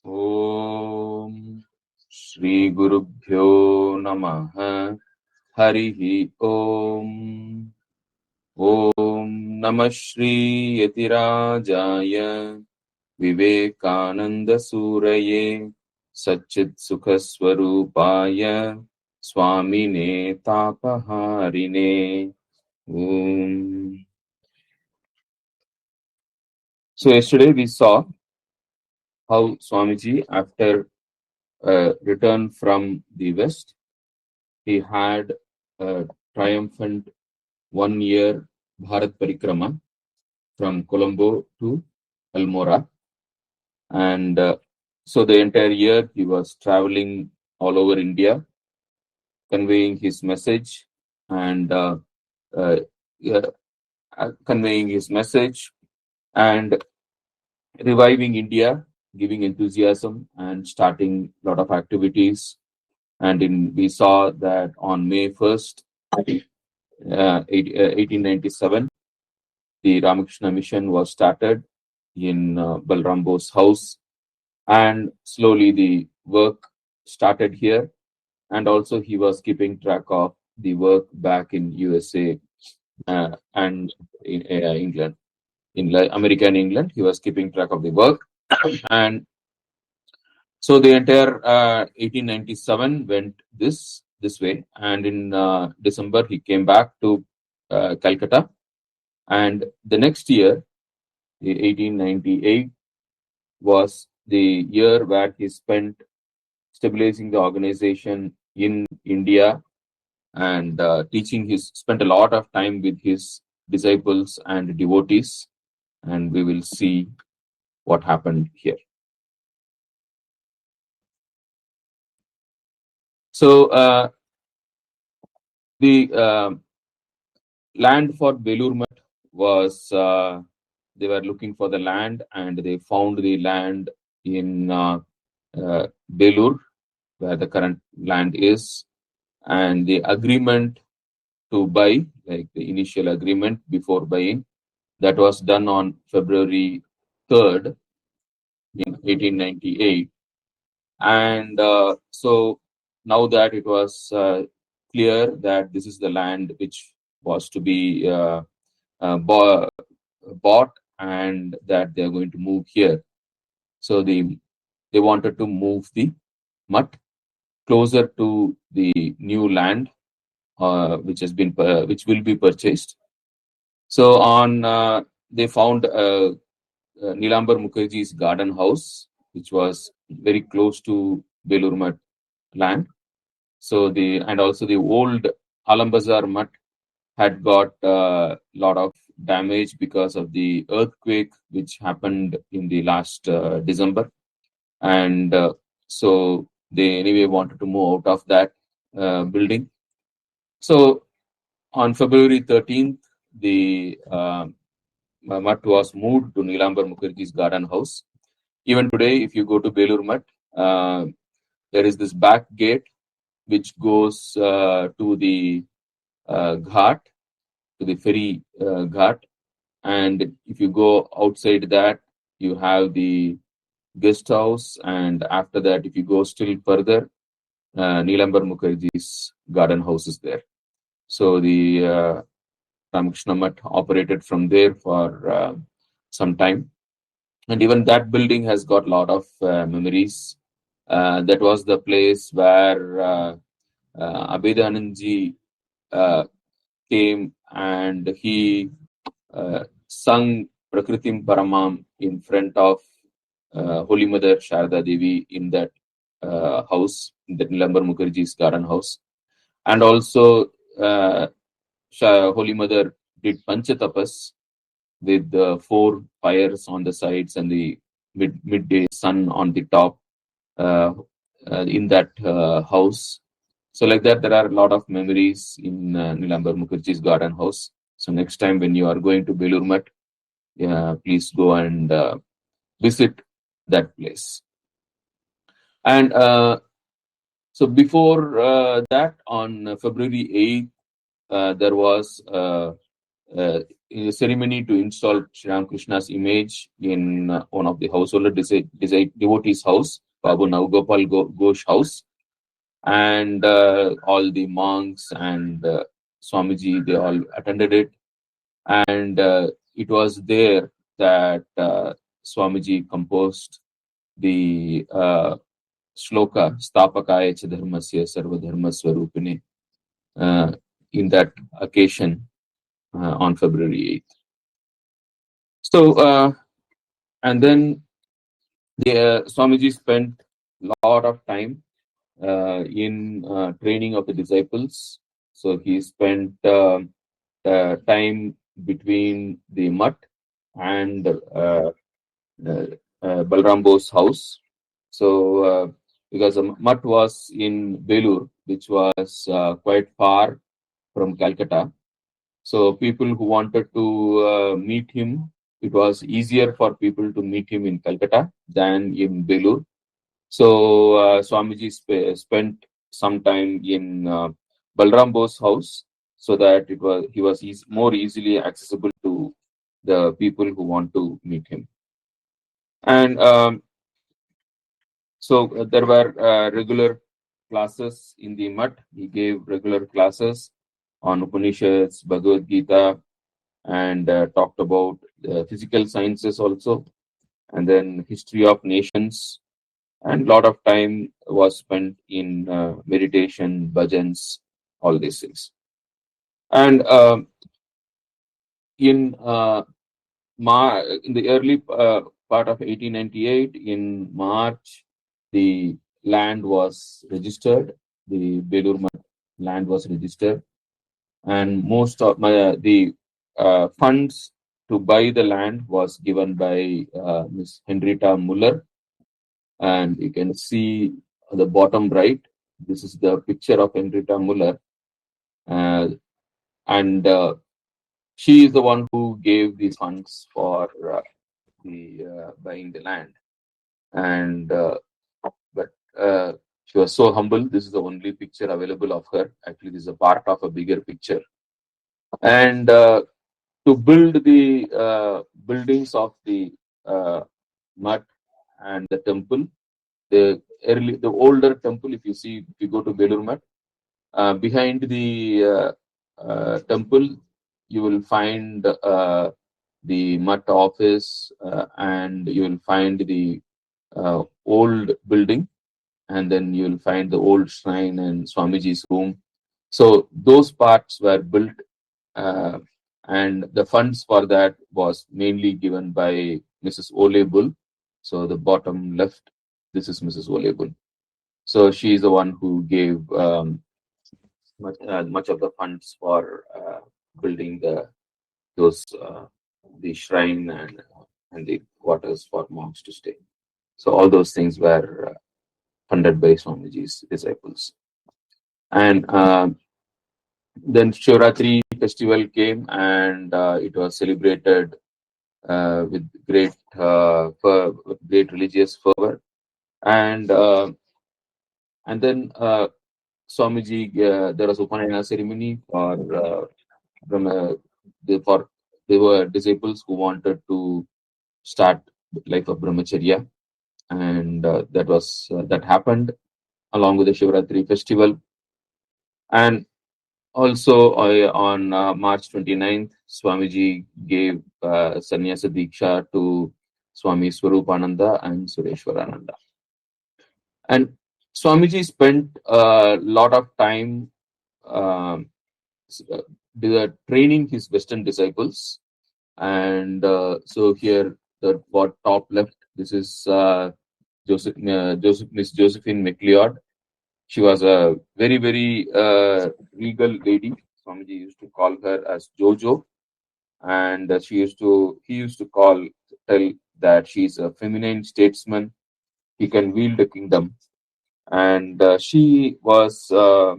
Om Shri Gurubhyo Namaha Harihi Om Om Namah Shri Yatirajaya Vivekananda Suraye Satchit Sukhaswarupaya Swami Ne Tapaharine Om. So yesterday we saw how Swamiji, after return from the West, he had a triumphant 1 year Bharat Parikrama from Colombo to Almora. And so the entire year he was traveling all over India, conveying his message and conveying his message and reviving India, giving enthusiasm and starting a lot of activities. And we saw that on May 1st, 1897, the Ramakrishna mission was started in Balram Bose's house, and slowly the work started here. And also he was keeping track of the work back in USA and in England, in America and England. He was keeping track of the work. And so the entire 1897 went this way, and in December he came back to Calcutta, and the next year, 1898, was the year where he spent stabilizing the organization in India and spent a lot of time with his disciples and devotees, and we will see what happened here. So the land for Belur Math was, they were looking for the land, and they found the land in Belur, where the current land is, and the agreement to buy, like the initial agreement before buying, that was done on February 3rd in 1898. And so now that it was clear that this is the land which was to be bought and that they are going to move here, so they wanted to move the mutt closer to the new land which will be purchased. So on they found Nilambar Mukherjee's garden house, which was very close to Belur Math land. So and also the old Alambazar Mutt had got a lot of damage because of the earthquake which happened in the last December, and so they anyway wanted to move out of that building. So on February 13th, the mutt was moved to Nilambar Mukherjee's garden house. Even today, if you go to Belur Mutt, there is this back gate which goes to the ghat, to the ferry ghat. And if you go outside that, you have the guest house. And after that, if you go still further, Nilambar Mukherjee's garden house is there. So the Ramakrishna Mutt operated from there for some time. And even that building has got a lot of memories. That was the place where Abhedanandji came, and he sung Prakritim Paramam in front of Holy Mother Sharda Devi in that house, in the Nilambar Mukherjee's garden house. And also Holy Mother did Panchatapas with 4 fires on the sides and the midday sun on the top in that house. So like that, there are a lot of memories in Nilambar Mukherjee's garden house. So next time when you are going to Belur Math, please go and visit that place. And so before that, on February 8th, there was a a ceremony to install Sri Ramakrishna's image in one of the householder devotee's house, Babu Navgopal Ghosh house, and all the monks and Swamiji, they all attended it, and it was there that Swamiji composed the shloka Stapakaya cha dharmasya sarva dharma swarupine in that occasion on February 8th. So, and then Swamiji spent a lot of time in training of the disciples. So he spent time between the mutt and Balram Bose's house. So because the mutt was in Belur, which was quite far from Calcutta, so people who wanted to meet him, it was easier for people to meet him in Calcutta than in Belur. So Swamiji spent some time in Balram Bose's house, so that he was more easily accessible to the people who want to meet him. And so there were regular classes in the mutt. He gave regular classes on Upanishads, Bhagavad Gita, and talked about physical sciences also, and then history of nations, and a lot of time was spent in meditation, bhajans, all these things. And in the early part of 1898, in March, the land was registered. The Belur Math land was registered, and most of the funds to buy the land was given by Miss Henrietta Muller. And you can see on the bottom right, this is the picture of Henrietta Muller, and she is the one who gave the funds for buying the land. And but she was so humble. This is the only picture available of her. Actually, this is a part of a bigger picture. And to build the buildings of the mutt and the temple, the older temple, if you go to Belur Mutt, behind the temple, you will find the mutt office, and you will find the old building, and then you will find the old shrine and Swamiji's room. So those parts were built, and the funds for that was mainly given by Mrs. Ole Bull. So the bottom left, this is Mrs. Ole Bull. So she is the one who gave much of the funds for building the shrine and the quarters for monks to stay. So all those things were funded by Swamiji's disciples. And then Shivratri festival came, and it was celebrated with great religious fervor. And then Swamiji, there was Upanayana ceremony for there were disciples who wanted to start life of brahmacharya, and that happened along with the Shivratri festival. And also on March 29th, Swamiji gave sannyasa diksha to Swami Swarupananda and Sureshwarananda. And Swamiji spent a lot of time training his Western disciples. And so here, the top left, this is Miss Josephine McLeod. She was a very, very regal lady. Swamiji used to call her as Jojo, and he used to tell that she's a feminine statesman. He can wield the kingdom, and she was a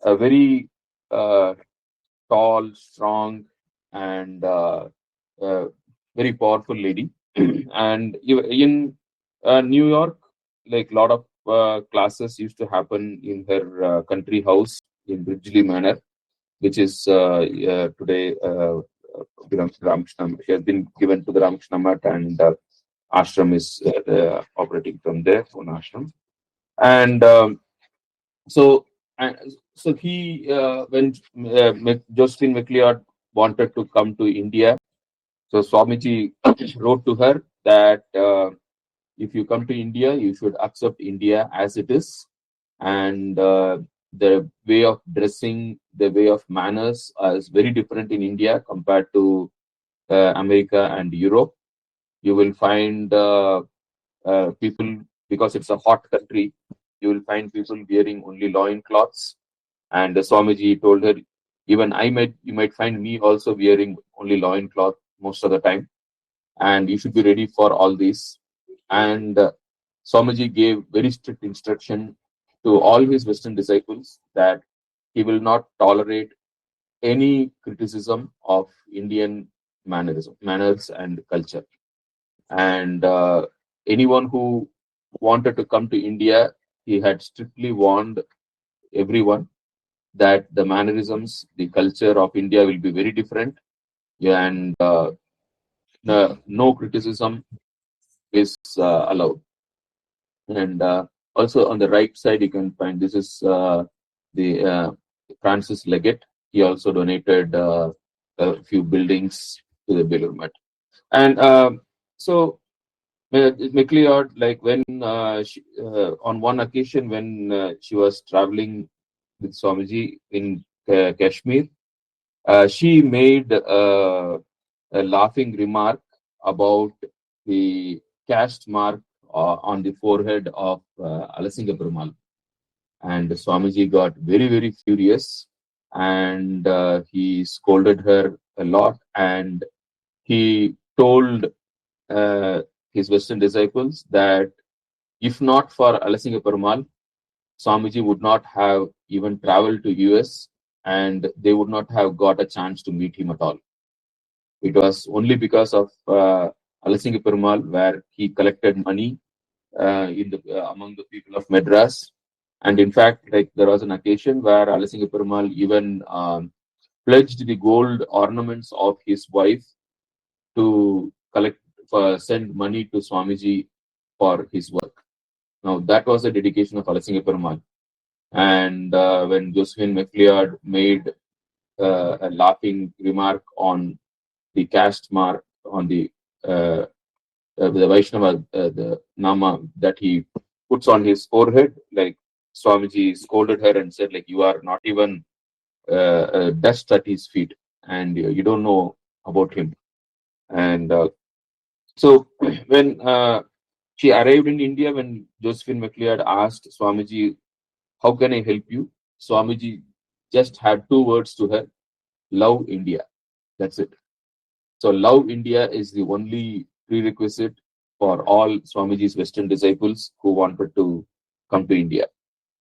very tall, strong, and very powerful lady. And in New York, like a lot of classes used to happen in her country house in Bridgeley Manor, which is today belongs to Ramakrishna. She has been given to the Ramakrishna Mutt, and ashram is operating from there, one ashram. And so, and so he, when Josephine McLeod wanted to come to India, so Swamiji wrote to her that if you come to India, you should accept India as it is, and the way of dressing, the way of manners is very different in India compared to America and Europe. You will find people, because it's a hot country, you will find people wearing only loin cloths. And Swamiji told her, even you might find me also wearing only loin cloth most of the time, and you should be ready for all this. And Swamiji gave very strict instruction to all his Western disciples that he will not tolerate any criticism of Indian manners and culture. And anyone who wanted to come to India, he had strictly warned everyone that the mannerisms, the culture of India will be very different, and no criticism is allowed. And also on the right side, you can find this is the Francis Leggett. He also donated a few buildings to the Belur Mutt. And so McLeod, like when on one occasion when she was traveling with Swamiji in Kashmir, she made a laughing remark about the caste mark on the forehead of Alasinga Perumal. And Swamiji got very, very furious, and he scolded her a lot, and he told uh, his Western disciples that if not for Alasinga Perumal, Swamiji would not have even traveled to US, and they would not have got a chance to meet him at all. It was only because of Alasinga Perumal where he collected money among the people of Madras. And in fact, like there was an occasion where Alasinga Perumal even pledged the gold ornaments of his wife to send money to Swamiji for his work. Now that was the dedication of Alasinga Perumal. And when Josephine McLeod made a laughing remark on the caste mark on the Vaishnava, the Nama that he puts on his forehead, like Swamiji scolded her and said, like, you are not even dust at his feet, and you don't know about him. And so when she arrived in India, when Josephine McLeod asked Swamiji, how can I help you? Swamiji just had two words to her: love India. That's it. So love India is the only prerequisite for all Swamiji's Western disciples who wanted to come to India.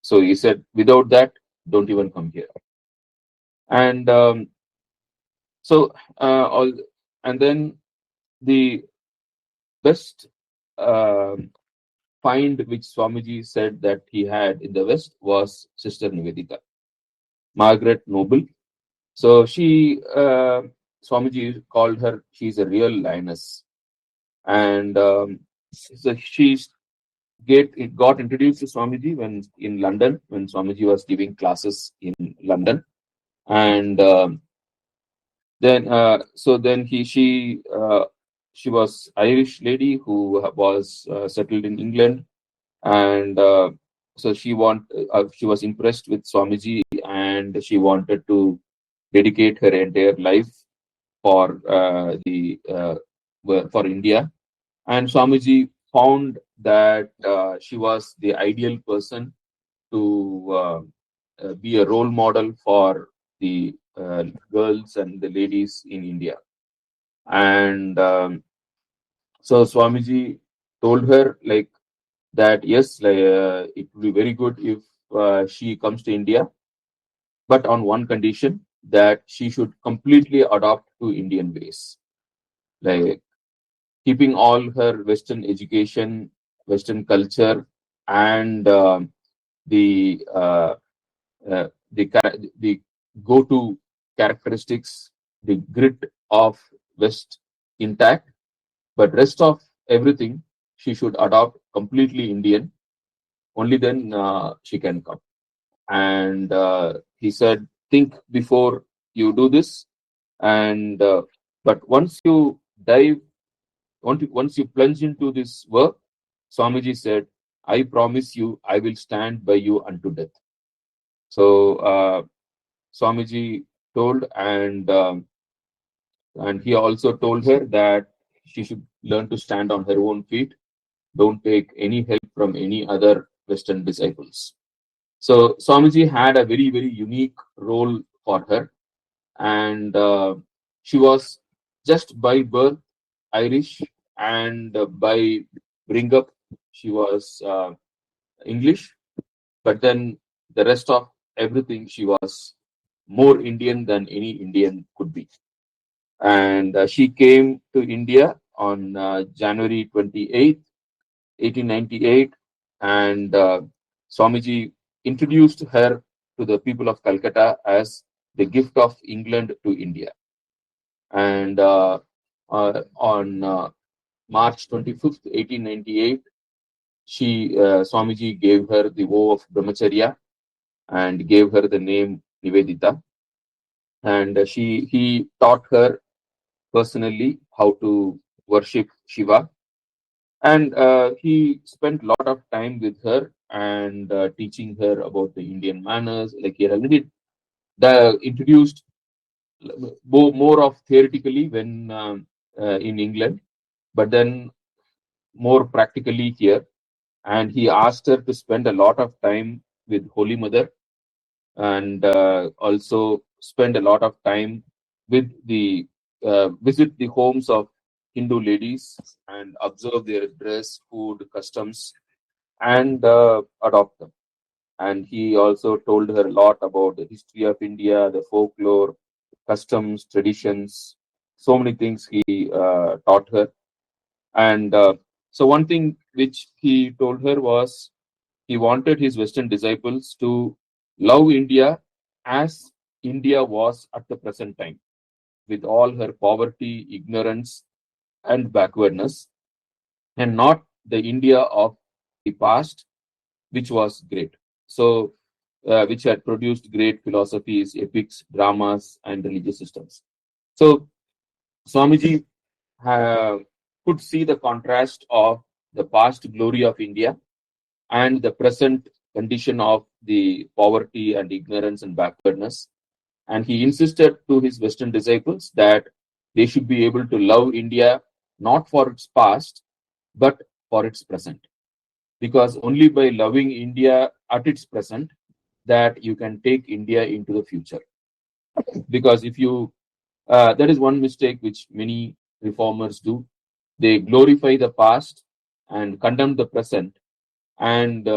So he said, without that, don't even come here. And so all, and then the best find which Swamiji said that he had in the West was Sister Nivedita, Margaret Noble. So Swamiji called her, she's a real lioness. And so she got introduced to Swamiji when in London, when Swamiji was giving classes in London. And then she was Irish lady who was settled in England. And so she was impressed with Swamiji, and she wanted to dedicate her entire life for for India. And Swamiji found that she was the ideal person to be a role model for the girls and the ladies in India. And so Swamiji told her like that, yes, it would be very good if she comes to India, but on one condition, that she should completely adopt to Indian ways, like keeping all her Western education, Western culture, and the uh, the go-to characteristics the grit of West intact, but rest of everything she should adopt completely Indian. Only then she can come. And he said, think before you do this. And but once you dive, once you plunge into this work, Swamiji said, I promise you, I will stand by you unto death. So Swamiji told, and he also told her that she should learn to stand on her own feet. Don't take any help from any other Western disciples. So Swamiji had a very, very unique role for her, and she was just by birth Irish, and by bring up she was English, but then the rest of everything she was more Indian than any Indian could be. And she came to India on January 28th, 1898, and Swamiji introduced her to the people of Calcutta as the gift of England to India. And on March 25th, 1898, Swamiji gave her the vow of Brahmacharya and gave her the name Nivedita. And he taught her personally how to worship Shiva. And he spent a lot of time with her and teaching her about the Indian manners. Like he already introduced more of theoretically when in England, but then more practically here. And he asked her to spend a lot of time with Holy Mother, and also spend a lot of time with the visit the homes of Hindu ladies and observe their dress, food, customs, and adopt them. And he also told her a lot about the history of India, the folklore, customs, traditions, so many things he taught her. And so, one thing which he told her was he wanted his Western disciples to love India as India was at the present time, with all her poverty, ignorance, and backwardness, and not the India of the past, which was great. So, which had produced great philosophies, epics, dramas, and religious systems. So, Swamiji uh, could see the contrast of the past glory of India and the present condition of the poverty and ignorance and backwardness. And he insisted to his Western disciples that they should be able to love India not for its past, but for its present. Because only by loving India at its present that you can take India into the future. Because if you, that is one mistake which many reformers do. They glorify the past and condemn the present, and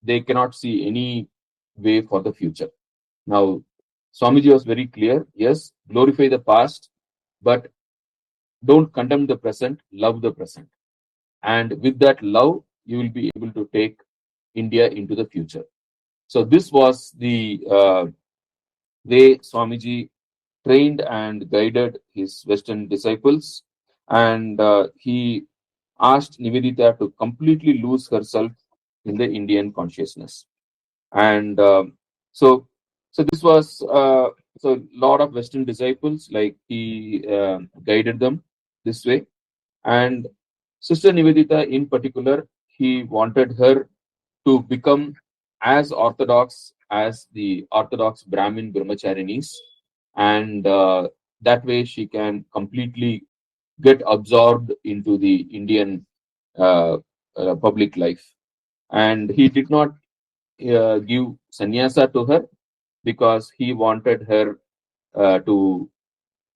they cannot see any way for the future. Now, Swamiji was very clear. Yes, glorify the past, but don't condemn the present, love the present. And with that love, you will be able to take India into the future. So, this was the way Swamiji trained and guided his Western disciples. And he asked Nivedita to completely lose herself in the Indian consciousness. And so this was so a lot of Western disciples, like he guided them this way. And Sister Nivedita in particular, he wanted her to become as orthodox as the orthodox Brahmin brahmacharinis, and that way she can completely get absorbed into the Indian uh, public life. And he did not give sannyasa to her because he wanted her to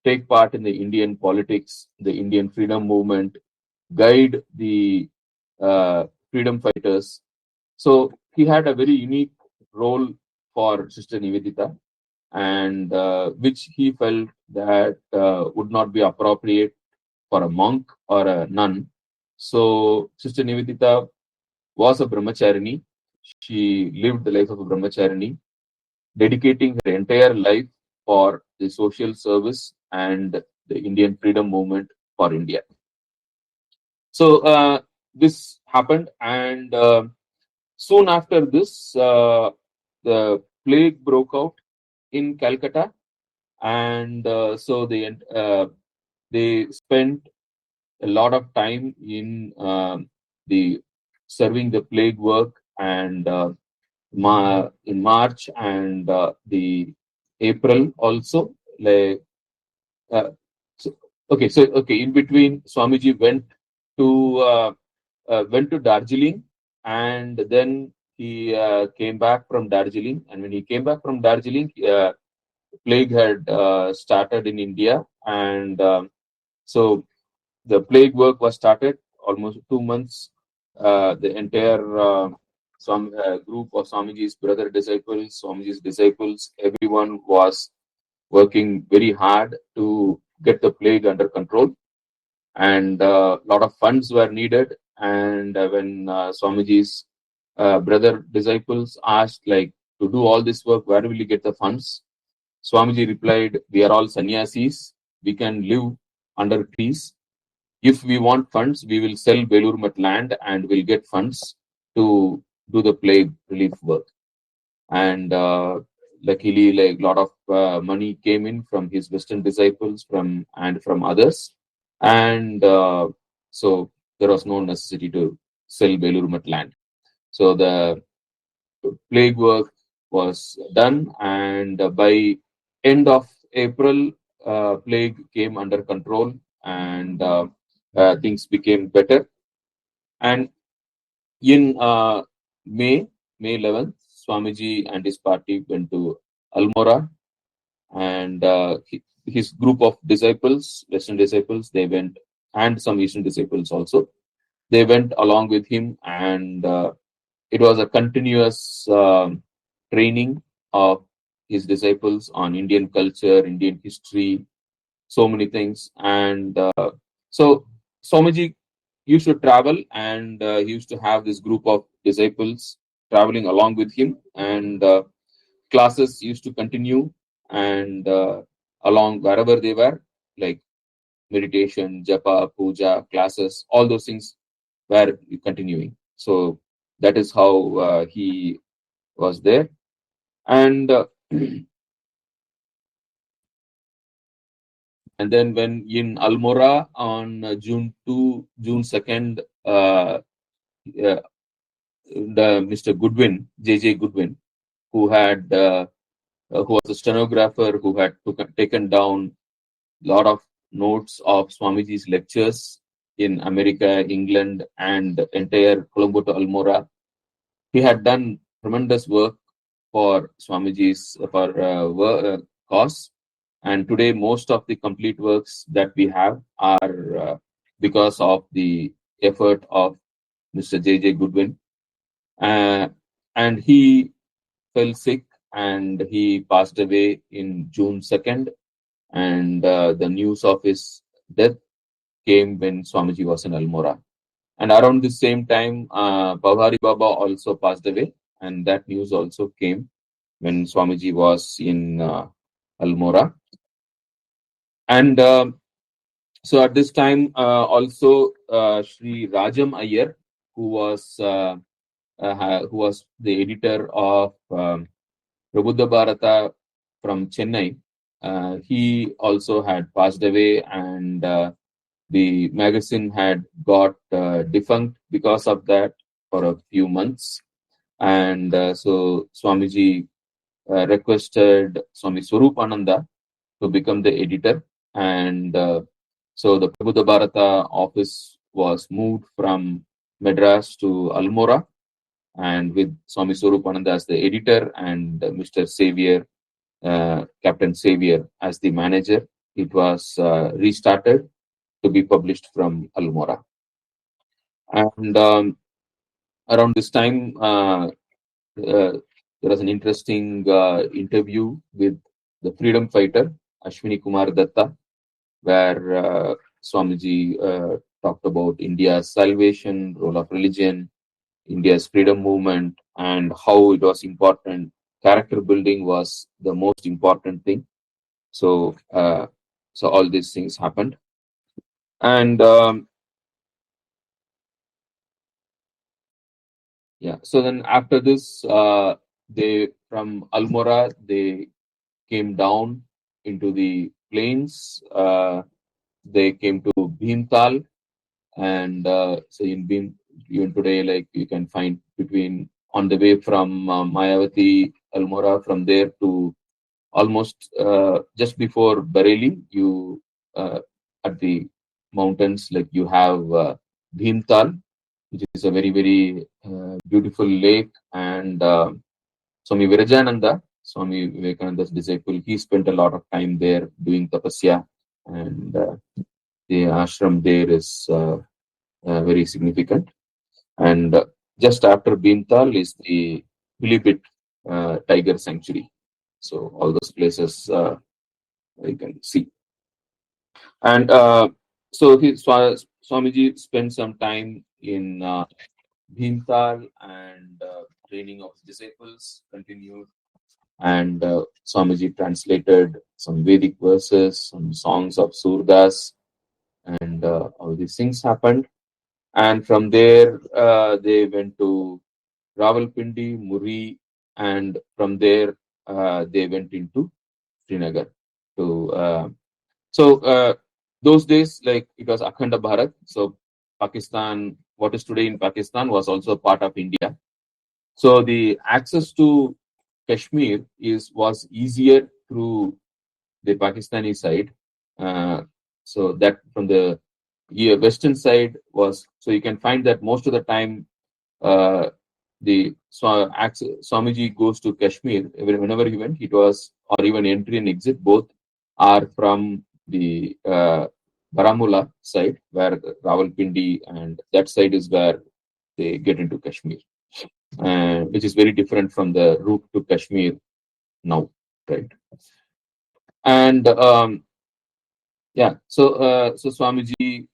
take part in the Indian politics, the Indian freedom movement, guide the freedom fighters. So he had a very unique role for Sister Nivedita, and which he felt that would not be appropriate for a monk or a nun. So Sister Nivedita was a brahmacharini. She lived the life of a brahmacharini, dedicating her entire life for the social service and the Indian freedom movement for India. So this happened, and soon after this, the plague broke out in Calcutta, and so they spent a lot of time in the serving the plague work, and in March and the April also. Like, uh, so, okay. In between, Swamiji went to Darjeeling, and then he came back from Darjeeling. And when he came back from Darjeeling, plague had started in India, and so the plague work was started almost 2 months. The entire some group of Swamiji's brother disciples, Swamiji's disciples, everyone was working very hard to get the plague under control, and a lot of funds were needed. And when Swamiji's brother disciples asked, like, to do all this work, where will you get the funds? Swamiji replied, "We are all sannyasis. We can live under trees. If we want funds, we will sell Belur Math land and we'll get funds to do the plague relief work." And luckily, like, a lot of money came in from his Western disciples and from others, and so there was no necessity to sell Belur Math land. So the plague work was done, and by end of April, plague came under control, and things became better. And in May 11th, Swamiji and his party went to Almora, and his group of disciples, Western disciples, they went, and some Eastern disciples also. They went along with him, and it was a continuous training of his disciples on Indian culture, Indian history, so many things. And so Swamiji used to travel, and he used to have this group of disciples traveling along with him, and classes used to continue, and along wherever they were, like meditation, japa, puja, classes, all those things were continuing. So that is how he was there. And and then when in Almora on June 2nd, the Mr. Goodwin, J.J. Goodwin, who who was a stenographer, who had taken down a lot of notes of Swamiji's lectures in America, England, and entire Colombo to Almora. He had done tremendous work for Swamiji's cause, and today most of the complete works that we have are because of the effort of Mr. J.J. Goodwin. And he fell sick, and he passed away in June 2nd. And the news of his death came when Swamiji was in Almora. And around the same time, Bhavari Baba also passed away, and that news also came when Swamiji was in Almora. And so at this time, also Sri Rajam Iyer, who was the editor of Prabuddha Bharata from Chennai, he also had passed away, and the magazine had got defunct because of that for a few months. And so Swamiji requested Swami Swarupananda to become the editor. And so the Prabuddha Bharata office was moved from Madras to Almora, and with Swami Swarupananda as the editor and Mr. Xavier, Captain Xavier, as the manager, it was restarted to be published from Almora. And around this time, there was an interesting interview with the freedom fighter Ashwini Kumar Datta, where Swamiji talked about India's salvation, role of religion, India's freedom movement, and how it was important. Character building was the most important thing. So so all these things happened, and yeah. So then after this, they from Almora they came down into the plains. They came to Bhimtal, and so in Bhim, even today, like you can find between on the way from Mayavati, Almora, from there to almost just before Bareilly, you at the mountains, like you have Bhimtal, which is a very beautiful lake, and Swami Virajananda, Swami Vivekananda's disciple, he spent a lot of time there doing tapasya, and the ashram there is very significant. And just after Bhimtal is the Pilipit Tiger Sanctuary. So all those places you can see. And so Swamiji spent some time in Bhimtal, and training of disciples continued. And Swamiji translated some Vedic verses, some songs of Surdas, and all these things happened. And from there, they went to Rawalpindi, Muri, and from there, they went into Srinagar. To so those days, like it was Akhanda Bharat. So Pakistan, what is today in Pakistan, was also part of India. So the access to Kashmir was easier through the Pakistani side. So that from the western side was, so you can find that most of the time uh, the Swamiji goes to Kashmir. Whenever he went, it was, or even entry and exit both are from the Baramulla side, where Rawalpindi, and that side is where they get into Kashmir, which is very different from the route to Kashmir now, right? And yeah, so Swamiji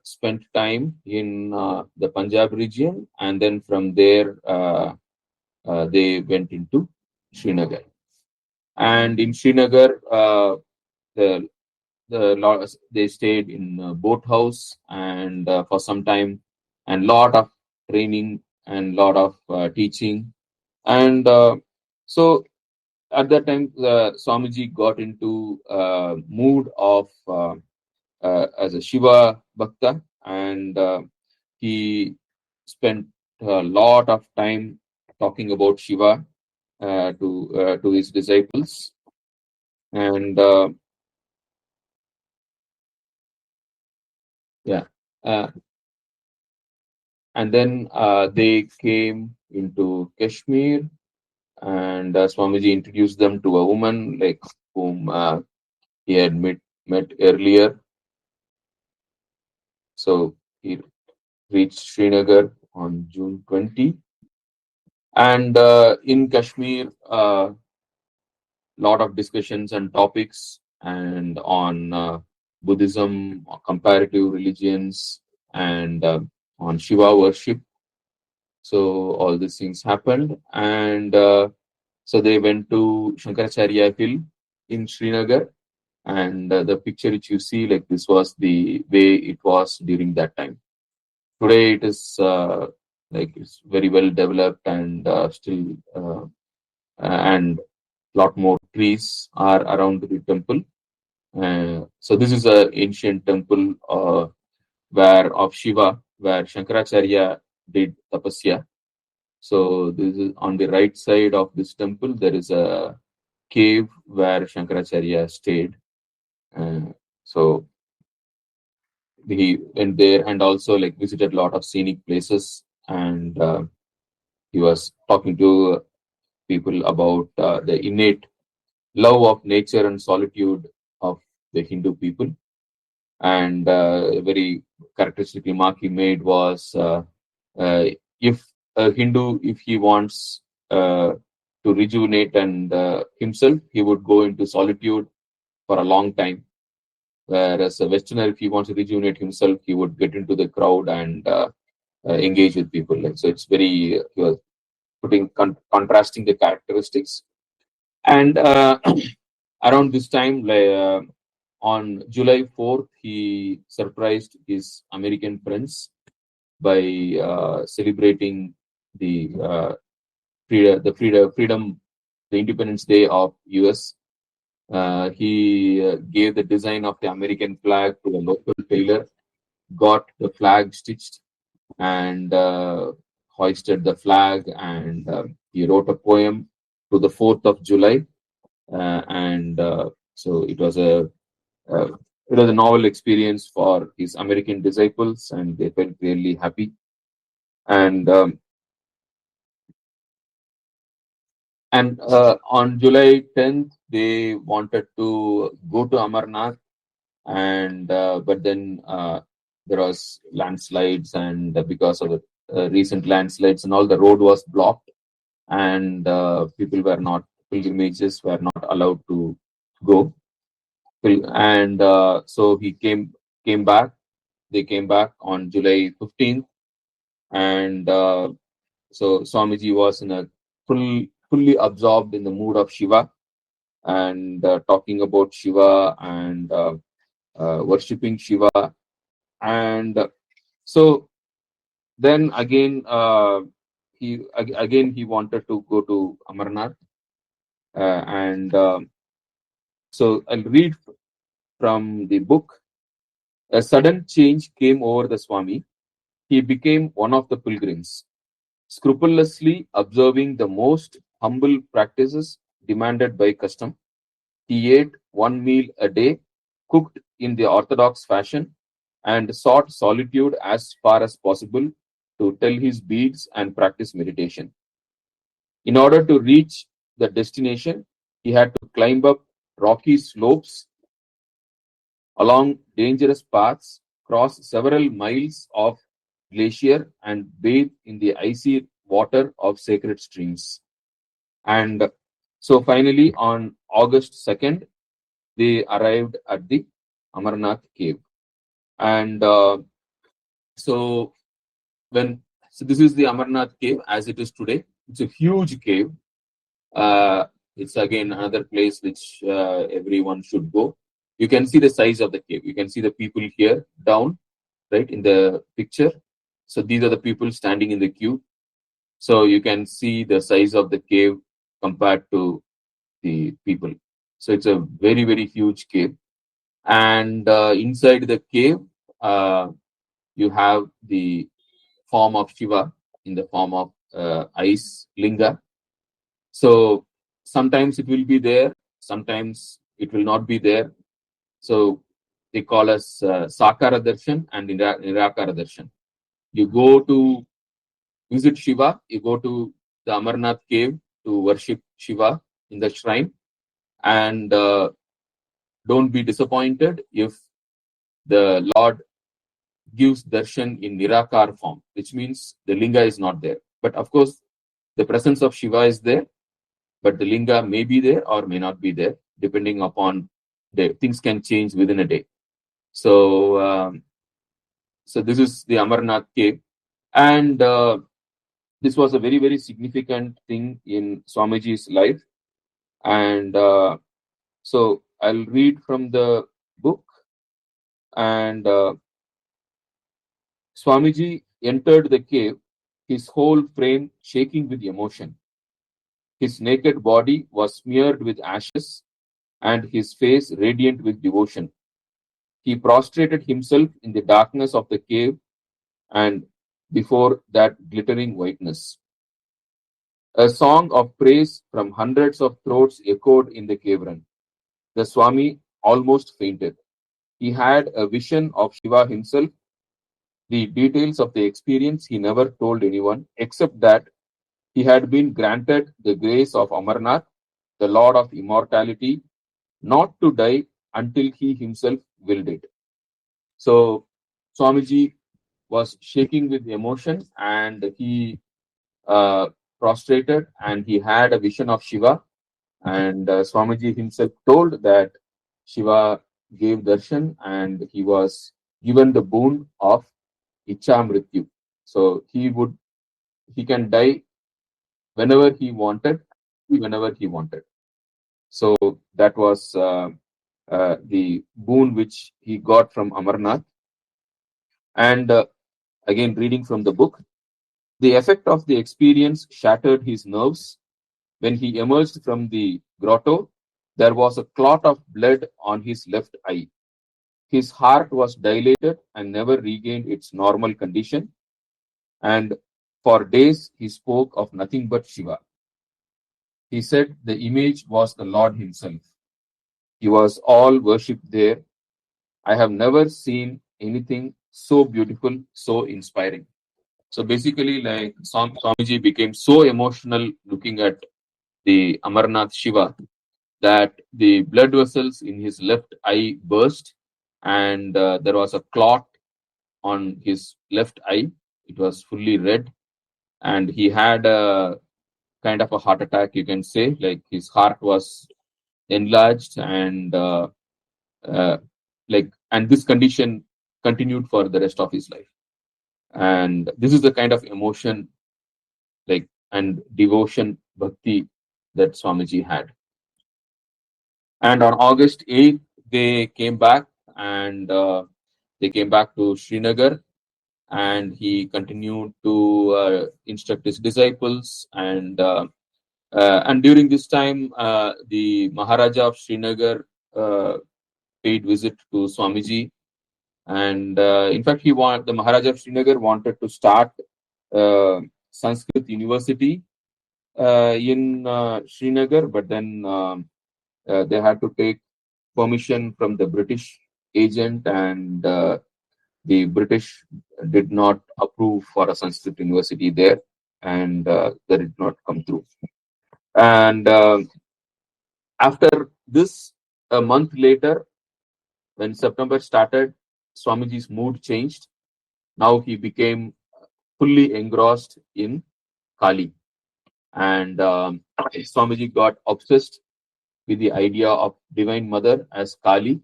spent time in the Punjab region, and then from there they went into Srinagar. And in Srinagar, they stayed in a boat house, and for some time, and lot of training and lot of teaching. And so at that time, Swamiji got into mood of as a Shiva Bhakta, and he spent a lot of time talking about Shiva to his disciples, and yeah, uh, and then they came into Kashmir, and Swamiji introduced them to a woman like whom he had met earlier. So he reached Srinagar on June 20, and in Kashmir, lot of discussions and topics, and on Buddhism, comparative religions, and on Shiva worship. So all these things happened, and so they went to Shankaracharya Hill in Srinagar, and the picture which you see, like this was the way it was during that time. Today it is like it's very well developed, and still and lot more trees are around the temple. So this is a ancient temple where of Shiva, where Shankaracharya did tapasya. So this is on the right side of this temple. There is a cave where Shankaracharya stayed. So he went there, and also like visited a lot of scenic places, and he was talking to people about the innate love of nature and solitude of the Hindu people. And a very characteristic remark he made was, uh, if a Hindu, if he wants to rejuvenate and himself, he would go into solitude for a long time. Whereas a Westerner, if he wants to rejuvenate himself, he would get into the crowd and engage with people. Like, so it's very, he was putting contrasting the characteristics. And Around this time, on July 4th, he surprised his American friends by celebrating the freedom, the Independence Day of US. He gave the design of the American flag to a local tailor, got the flag stitched, and hoisted the flag. And he wrote a poem to the 4th of July. And so uh, it was a novel experience for his American disciples, and they felt really happy. And on July 10th, they wanted to go to Amarnath, and but then there was landslides, and because of the recent landslides and all, the road was blocked, and pilgrimages were not allowed to go. And so he came back. They came back on July 15th, and so Swamiji was in a fully absorbed in the mood of Shiva, and talking about Shiva, and worshipping Shiva. And so then again, he wanted to go to Amarnath. And so I'll read from the book. A sudden change came over the Swami. He became one of the pilgrims, scrupulously observing the most humble practices demanded by custom. He ate one meal a day, cooked in the orthodox fashion, and sought solitude as far as possible to tell his beads and practice meditation. In order to reach the destination, he had to climb up rocky slopes, along dangerous paths, cross several miles of glacier, and bathe in the icy water of sacred streams. And so finally, on August 2nd, they arrived at the Amarnath cave. And so when so this is the Amarnath cave as it is today. It's a huge cave. Uh, it's again another place which everyone should go. You can see the size of the cave. You can see the people here down, right, in the picture. So these are the people standing in the queue. So you can see the size of the cave compared to the people. So it's a very, very huge cave. And inside the cave, you have the form of Shiva in the form of ice linga. So sometimes it will be there, sometimes it will not be there. So they call us Sakara Darshan and Nirakara Darshan. You go to visit Shiva, you go to the Amarnath cave to worship Shiva in the shrine, and don't be disappointed if the Lord gives darshan in Nirakar form, which means the linga is not there. But of course, the presence of Shiva is there, but the linga may be there or may not be there, depending upon the things can change within a day. So, so this is the Amarnath cave, and this was a very, very significant thing in Swamiji's life. And so I'll read from the book. And Swamiji entered the cave, his whole frame shaking with emotion. His naked body was smeared with ashes, and his face radiant with devotion. He prostrated himself in the darkness of the cave and before that glittering whiteness. A song of praise from hundreds of throats echoed in the cavern. The Swami almost fainted. He had a vision of Shiva himself. The details of the experience he never told anyone, except that he had been granted the grace of Amarnath, the Lord of immortality, not to die until he himself willed it. So Swamiji was shaking with emotion, and he uh, prostrated, and he had a vision of Shiva. And Swamiji himself told that Shiva gave darshan, and he was given the boon of Icha Mrityu. So he can die whenever he wanted, whenever he wanted. So that was the boon which he got from Amarnath. And again, reading from the book, the effect of the experience shattered his nerves. When he emerged from the grotto, there was a clot of blood on his left eye. His heart was dilated and never regained its normal condition. And for days he spoke of nothing but Shiva. He said the image was the Lord himself. He was all worshipped there. I have never seen anything so beautiful, so inspiring. So basically, like Swamiji became so emotional looking at the Amarnath Shiva that the blood vessels in his left eye burst, and there was a clot on his left eye. It was fully red, and he had a kind of a heart attack, you can say. Like his heart was enlarged, and uh, and this condition continued for the rest of his life. And this is the kind of emotion, like, and devotion, bhakti that Swamiji had. And on August 8th, they came back, and they came back to Srinagar, and he continued to instruct his disciples. And during this time, the Maharaja of Srinagar paid visit to Swamiji. And in fact, the Maharaja of Srinagar wanted to start Sanskrit University in Srinagar, but then they had to take permission from the British agent, and the British did not approve for a Sanskrit University there, and that did not come through. And after this, a month later, when September started, Swamiji's mood changed. Now he became fully engrossed in Kali. And Swamiji got obsessed with the idea of Divine Mother as Kali.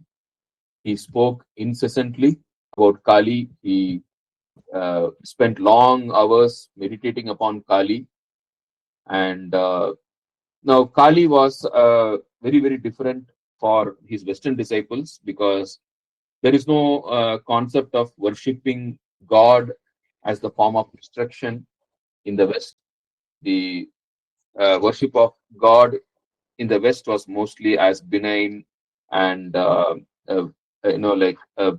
He spoke incessantly about Kali. He spent long hours meditating upon Kali. And now Kali was very, very different for his Western disciples, because there is no concept of worshipping God as the form of destruction in the West. The worship of God in the West was mostly as benign, and like a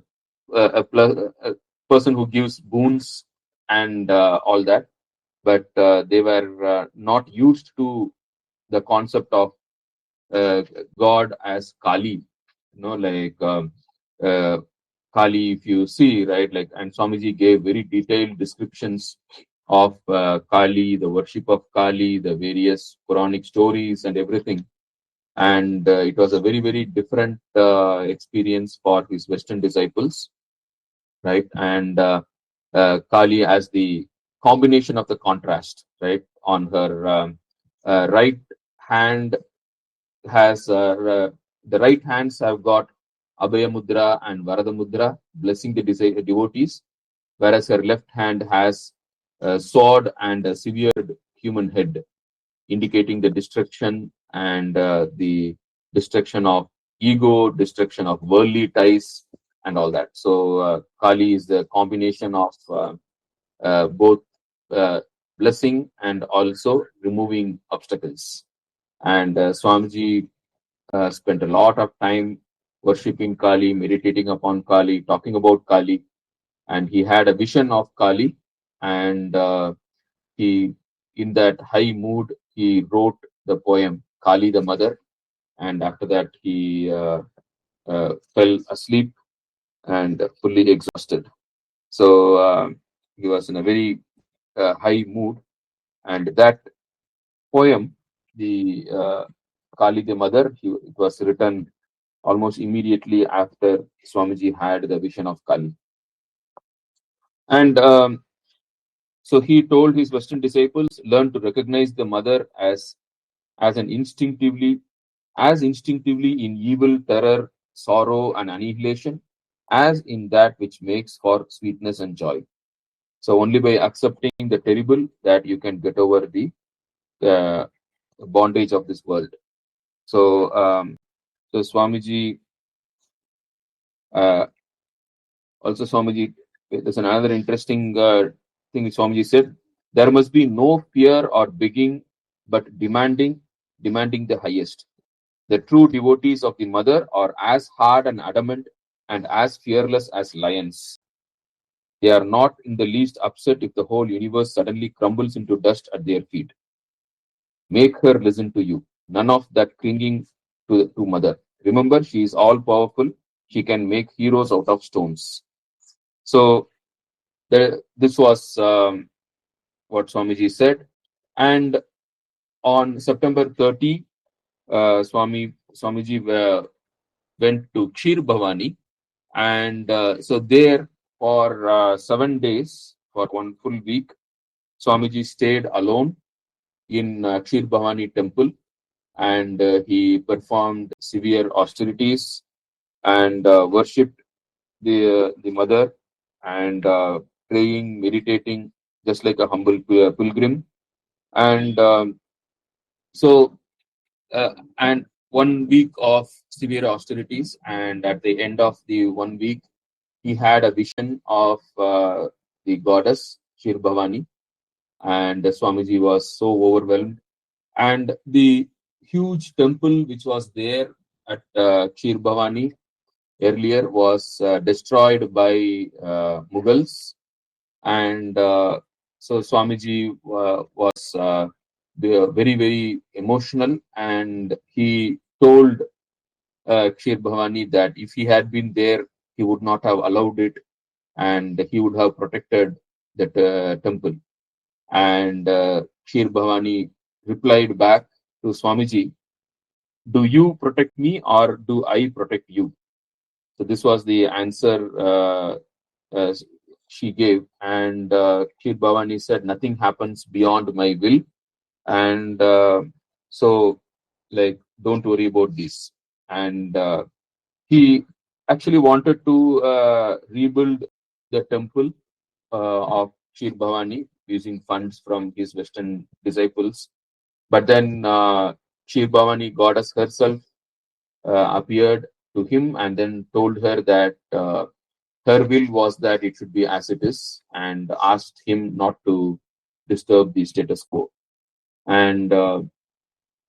person who gives boons and all that. But they were not used to the concept of uh, God as Kali. Like uh, Kali, if you see, right, like, and Swamiji gave very detailed descriptions of Kali, the worship of Kali, the various Puranic stories and everything. And it was a very, very different experience for his Western disciples, right? And Kali as the combination of the contrast, right? On her right hand has the right hands have got Abhaya Mudra and Varada Mudra, blessing the devotees, whereas her left hand has a sword and a severed human head, indicating the destruction and the destruction of ego, destruction of worldly ties, and all that. So Kali is the combination of both blessing and also removing obstacles. And Swamiji spent a lot of time worshipping Kali, meditating upon Kali, talking about Kali, and he had a vision of Kali. And he, in that high mood, he wrote the poem Kali the Mother. And after that, he fell asleep and fully exhausted. So he was in a very high mood, and that poem, the Kali the Mother, it was written almost immediately after Swamiji had the vision of Kali. And so he told his Western disciples, learn to recognize the mother as instinctively in evil, terror, sorrow, and annihilation, as in that which makes for sweetness and joy. So only by accepting the terrible that you can get over the bondage of this world. So, so Swamiji, uh, also Swamiji, there's another interesting thing which Swamiji said. There must be no fear or begging, but demanding the highest. The true devotees of the mother are as hard and adamant and as fearless as lions. They are not in the least upset if the whole universe suddenly crumbles into dust at their feet. Make her listen to you. None of that clinging to mother. Remember, she is all powerful. She can make heroes out of stones. So this was what Swamiji said. And on September 30, Swamiji went to Kshir Bhavani, and so there for 7 days, for one full week, Swamiji stayed alone in Kshir Bhavani temple, and he performed severe austerities and worshipped the mother, and praying, meditating, just like a humble pilgrim. And so, and 1 week of severe austerities, and at the end of the 1 week, he had a vision of the goddess Shir Bhavani, and Swamiji was so overwhelmed. And the huge temple which was there at Shir Bhavani earlier was destroyed by Mughals, and so Swamiji was very, very emotional, and he told Kshir Bhavani that if he had been there, he would not have allowed it, and he would have protected that temple. And Kshir Bhavani replied back to Swamiji, "Do you protect me or do I protect you?" So this was the answer uh, she gave, and Kshir Bhavani said, "Nothing happens beyond my will, and so like don't worry about this." And he actually wanted to rebuild the temple of Kshir Bhavani using funds from his Western disciples. But then Kshir Bhavani goddess herself appeared to him and then told her that her will was that it should be as it is, and asked him not to disturb the status quo. And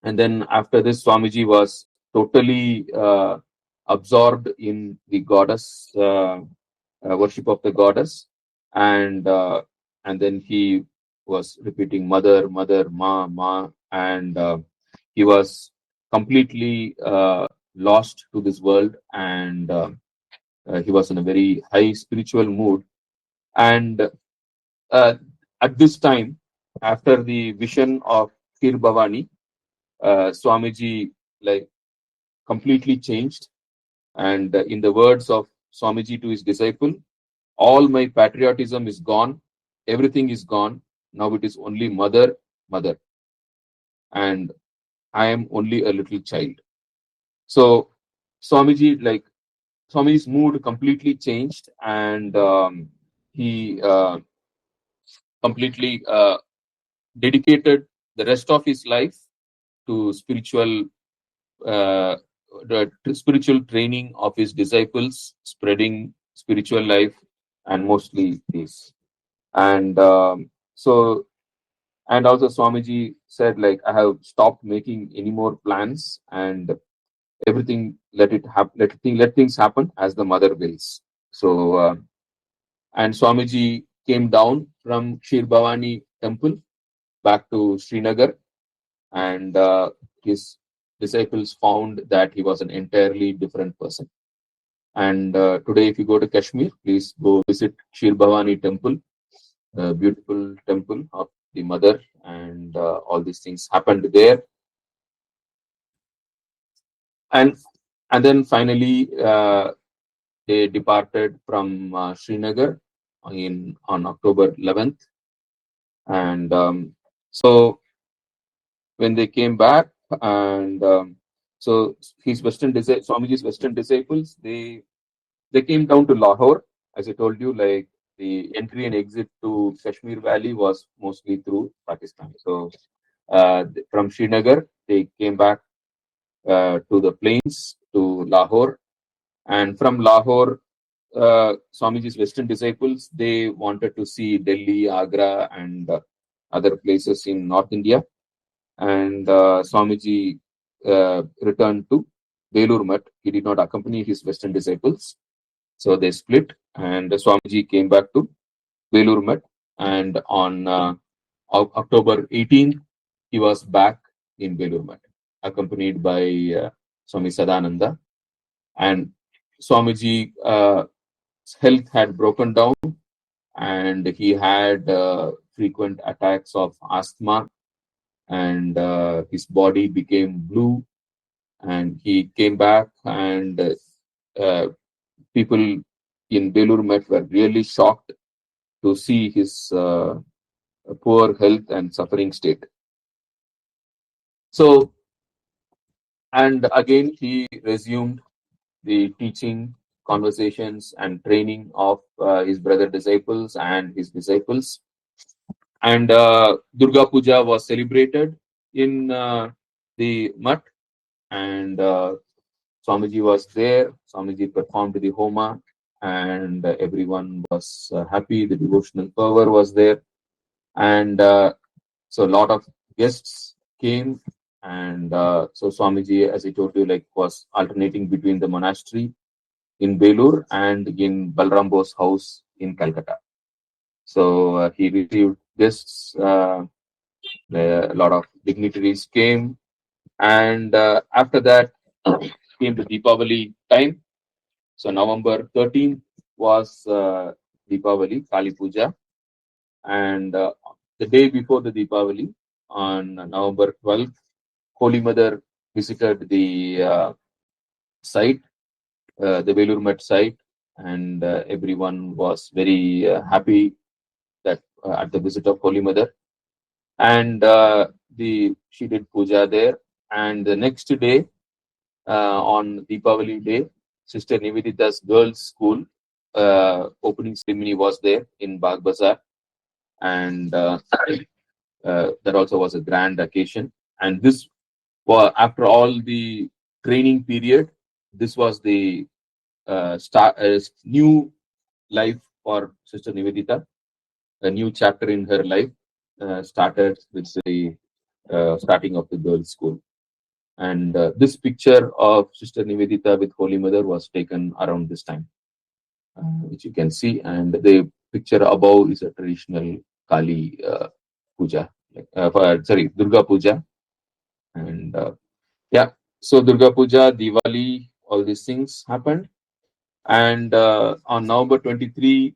then after this, Swamiji was totally absorbed in the goddess worship of the goddess, and then he was repeating mother, mother, ma, ma, and he was completely lost to this world, and he was in a very high spiritual mood. And uh, at this time, after the vision of Kir Bhavani, Swamiji like completely changed. And in the words of Swamiji to his disciple, all my patriotism is gone, everything is gone. Now it is only mother, mother, and I am only a little child. So Swamiji, like Swamiji's mood completely changed, and he completely dedicated the rest of his life to uh, spiritual training of his disciples, spreading spiritual life, and mostly this. And so, and also Swamiji said, like, I have stopped making any more plans, and everything let it happen, let things happen as the mother wills. So, and Swamiji came down from Shir Bhavani temple back to Srinagar, and his disciples found that he was an entirely different person. And today, if you go to Kashmir, please go visit Shir Bhavani temple, a beautiful temple of the mother, and all these things happened there. And then finally, they departed from Srinagar on October 11th. And so when they came back, and so his Swamiji's Western disciples, they came down to Lahore. As I told you, like the entry and exit to Kashmir Valley was mostly through Pakistan. So from Srinagar, they came back to the plains to Lahore, and from Lahore, Swamiji's Western disciples, they wanted to see Delhi, Agra, and other places in North India. And Swamiji returned to Belur Mutt. He did not accompany his Western disciples, so they split, and Swamiji came back to Belur Mutt. And on October 18th, he was back in Belur Mutt, accompanied by Swami Sadananda. And Swamiji health had broken down, and he had frequent attacks of asthma, and his body became blue, and he came back, and people in Belur Met were really shocked to see his poor health and suffering state. So, and again he resumed the teaching, conversations, and training of his brother disciples and his disciples. And Durga Puja was celebrated in the Mutt, and Swamiji was there. Swamiji performed the Homa, and everyone was happy. The devotional fervor was there, and so a lot of guests came. And so Swamiji, as I told you, like was alternating between the monastery in Belur and in Balrambo's house in Calcutta. So he received guests. A lot of dignitaries came, and after that came the Deepavali time. So November 13th was Deepavali, Kali Puja, and the day before the Deepavali, on November 12th, Holy Mother visited the site, the Belur Met site, and everyone was very happy that at the visit of Holy Mother, and she did puja there. And the next day, on Deepavali day, Sister Nivedita's girls' school opening ceremony was there in Bagh Bazaar, and that also was a grand occasion. And this was after all the training period. This was the new life for Sister Nivedita. A new chapter in her life started with the starting of the girls' school. And this picture of Sister Nivedita with Holy Mother was taken around this time, which you can see. And the picture above is a traditional Kali puja, Durga puja. And yeah, so Durga puja, Diwali, all these things happened. And on November 23,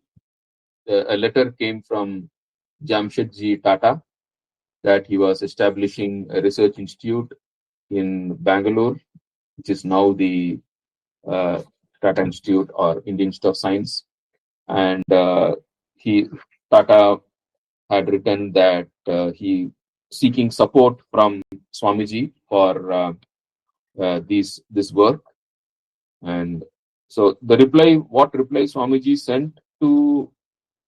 a letter came from Jamshedji Tata that he was establishing a research institute in Bangalore, which is now the Tata Institute or Indian Institute of Science. And Tata had written that he seeking support from Swamiji for this work. And so what reply Swamiji sent to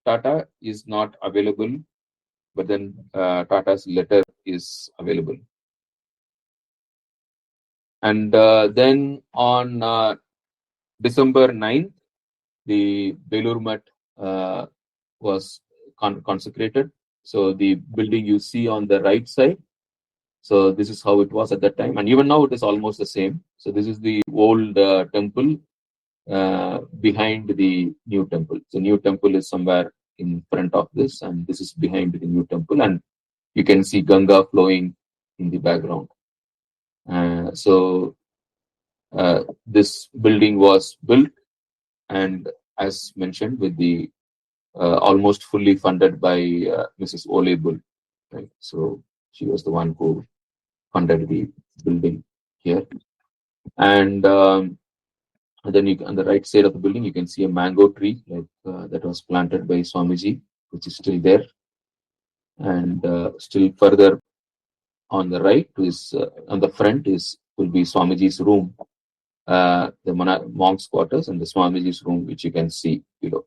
Tata is not available, but then Tata's letter is available. And then on December 9th, the Belur Mutt was consecrated. So the building you see on the right side, so this is how it was at that time, and even now it is almost the same. So this is the old temple behind the new temple. The new temple is somewhere in front of this, and this is behind the new temple, and you can see Ganga flowing in the background. So this building was built, and as mentioned, with the almost fully funded by Mrs. Olebull. Right? So she was the one who funded the building here. And then on the right side of the building, you can see a mango tree that was planted by Swamiji, which is still there. And still further on the right is on the front will be Swamiji's room, the monks' quarters, and the Swamiji's room, which you can see below.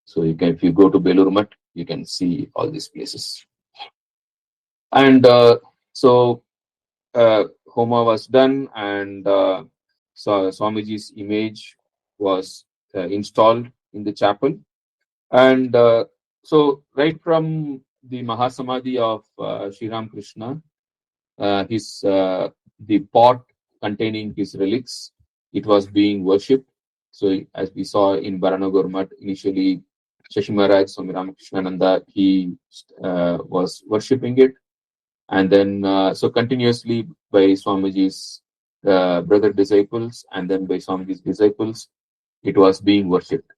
So if you go to Belur Mutt, you can see all these places. And so Homa was done, and so Swamiji's image was installed in the chapel. And so, right from the Mahasamadhi of Sri Krishna, his the pot containing his relics, it was being worshipped. So, as we saw in Baranagar Mutt, initially Shashi Maharaj, Swami Ramakrishnananda, he was worshipping it, and then so continuously by Swamiji's brother disciples, and then by Swamiji's disciples, it was being worshipped.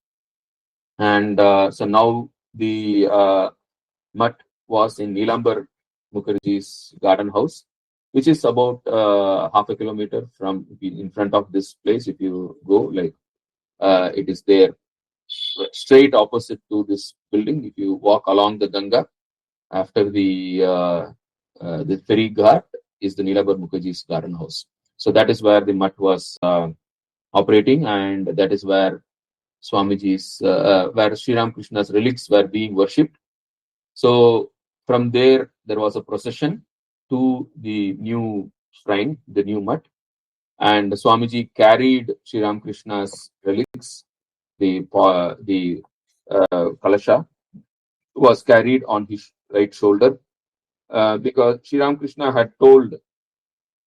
And so now the mutt was in Nilambar Mukherjee's garden house, which is about half a kilometer from in front of this place. If you go, like it is there, straight opposite to this building. If you walk along the Ganga, after the ferry ghat is the Nilambar Mukherjee's garden house. So that is where the mutt was operating, and that is where Swamiji's, where Sri Krishna's relics were being worshipped. So from there was a procession to the new shrine, the new mutt, and Swamiji carried Sri Krishna's relics. The kalasha was carried on his right shoulder, because Sri Krishna had told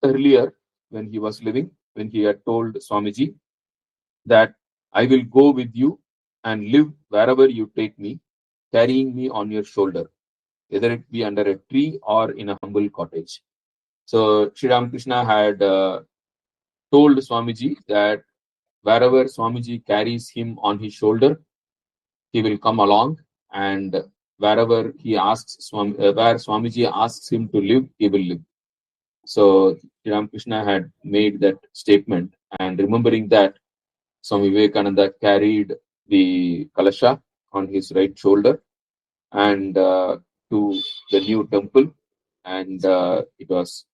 earlier when he was living, when he had told Swamiji that I will go with you and live wherever you take me, carrying me on your shoulder, whether it be under a tree or in a humble cottage. So Sri Krishna had told Swamiji that wherever Swamiji carries him on his shoulder, he will come along, and wherever he asks where Swamiji asks him to live, he will live. So Sri Krishna had made that statement, and remembering that, Swami Vivekananda carried the kalasha on his right shoulder and to the new temple, and it was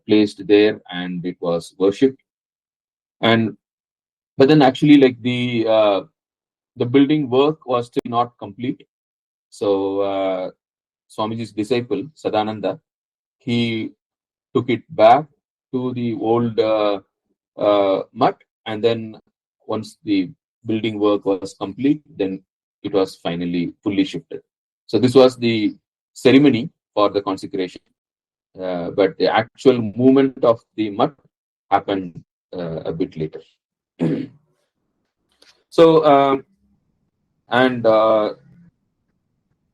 placed there, and it was worshipped. And but then actually, like the building work was still not complete. So Swamiji's disciple Sadananda, he took it back to the old mutt, and then once the building work was complete, then it was finally fully shifted. So this was the ceremony for the consecration, but the actual movement of the mutt happened a bit later. So and so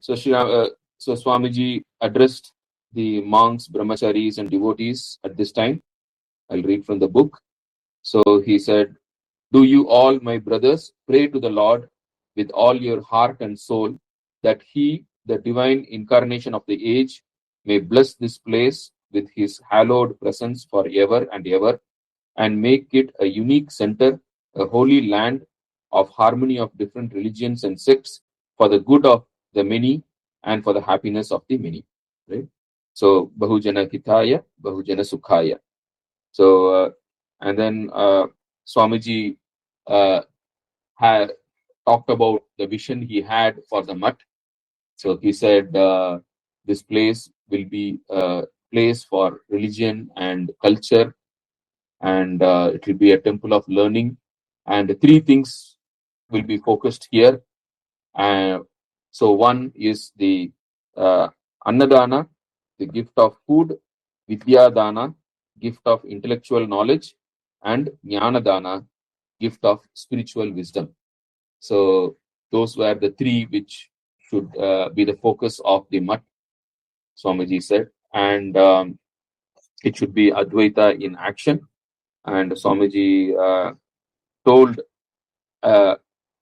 so Swamiji addressed the monks, brahmacharis, and devotees at this time. I'll read from the book. So he said, "Do you all, my brothers, pray to the Lord with all your heart and soul, that He, the divine incarnation of the age, may bless this place with His hallowed presence forever and ever, and make it a unique center, a holy land of harmony of different religions and sects, for the good of the many and for the happiness of the many." Right? So, Bahujana Hitaya, Bahujana Sukhaya. So, and then Swamiji had talked about the vision he had for the mutt. So he said this place will be a place for religion and culture, and it will be a temple of learning. And three things will be focused here. So one is the Annadana, the gift of food; Vidyadana, gift of intellectual knowledge; and Jnanadana, gift of spiritual wisdom. So those were the three which should be the focus of the mutt, Swamiji said. And it should be Advaita in action. And Swamiji told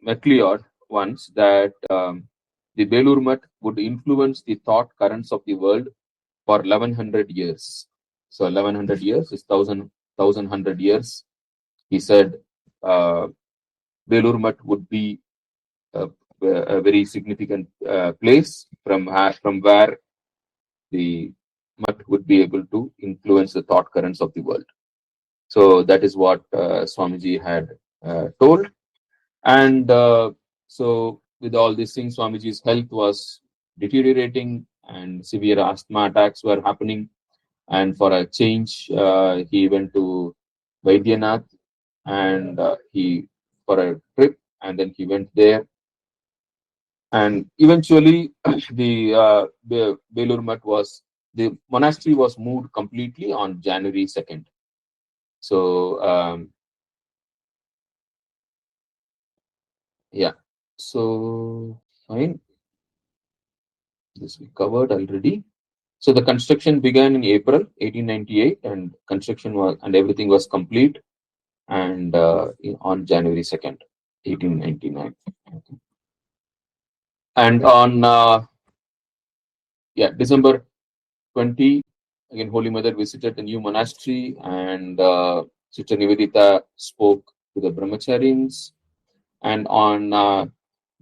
MacLeod once that the Belur Mutt would influence the thought currents of the world for 1100 years. So 1100 years is 1100 years. He said Belur Mutt would be a very significant place from where the mutt would be able to influence the thought currents of the world. So that is what Swamiji had told. And so with all these things, Swamiji's health was deteriorating, and severe asthma attacks were happening. and for a change, he went to Vaidyanath, and he for a trip, and then he went there, and eventually the Belur Math was the monastery was moved completely on January 2nd. So yeah, so fine. This we covered already. So the construction began in April 1898, and construction was and everything was complete, and on January 2nd, 1899, and on December 20, again Holy Mother visited the new monastery, and Sister Nivedita spoke to the brahmacharis, and on